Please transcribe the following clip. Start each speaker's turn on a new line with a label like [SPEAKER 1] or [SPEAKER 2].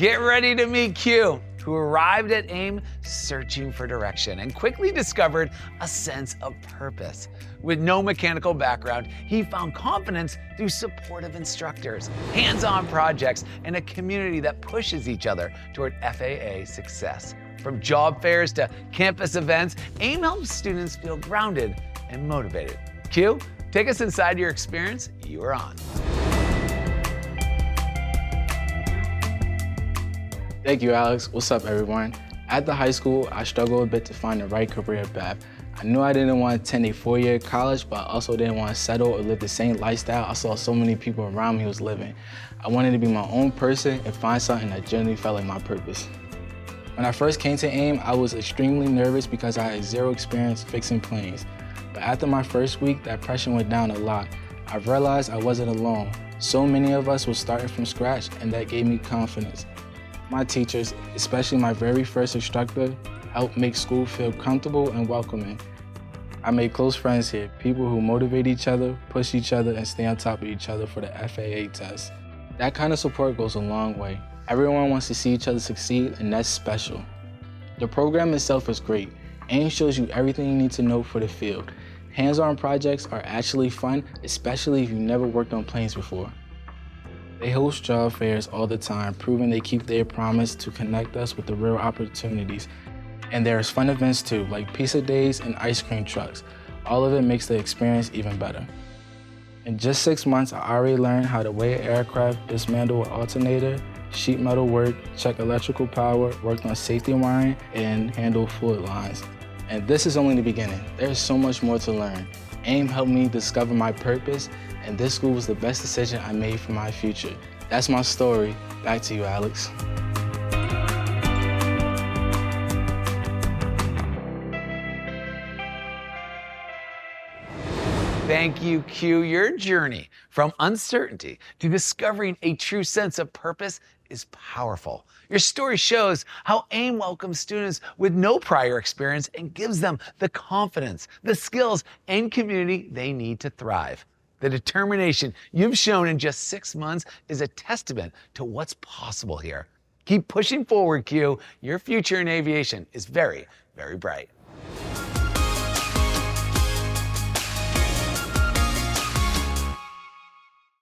[SPEAKER 1] Get ready to meet Q, who arrived at AIM searching for direction and quickly discovered a sense of purpose. With no mechanical background, he found confidence through supportive instructors, hands-on projects, and a community that pushes each other toward FAA success. From job fairs to campus events, AIM helps students feel grounded and motivated. Q, take us inside your experience. You are on.
[SPEAKER 2] Thank you, Alex. What's up, everyone? At the high school, I struggled a bit to find the right career path. I knew I didn't want to attend a four-year college, but I also didn't want to settle or live the same lifestyle I saw so many people around me was living. I wanted to be my own person and find something that genuinely felt like my purpose. When I first came to AIM, I was extremely nervous because I had zero experience fixing planes. But after my first week, that pressure went down a lot. I realized I wasn't alone. So many of us were starting from scratch, and that gave me confidence. My teachers, especially my very first instructor, helped make school feel comfortable and welcoming. I made close friends here, people who motivate each other, push each other, and stay on top of each other for the FAA test. That kind of support goes a long way. Everyone wants to see each other succeed, and that's special. The program itself is great. AIM shows you everything you need to know for the field. Hands-on projects are actually fun, especially if you've never worked on planes before. They host job fairs all the time, proving they keep their promise to connect us with the real opportunities. And there's fun events too, like pizza days and ice cream trucks. All of it makes the experience even better. In just 6 months, I already learned how to weigh an aircraft, dismantle an alternator, sheet metal work, check electrical power, worked on safety wiring, and handle fluid lines. And this is only the beginning. There's so much more to learn. AIM helped me discover my purpose, and this school was the best decision I made for my future. That's my story. Back to you, Alex.
[SPEAKER 1] Thank you, Q. Your journey from uncertainty to discovering a true sense of purpose is powerful. Your story shows how AIM welcomes students with no prior experience and gives them the confidence, the skills, and community they need to thrive. The determination you've shown in just 6 months is a testament to what's possible here. Keep pushing forward, Q. Your future in aviation is very, very bright.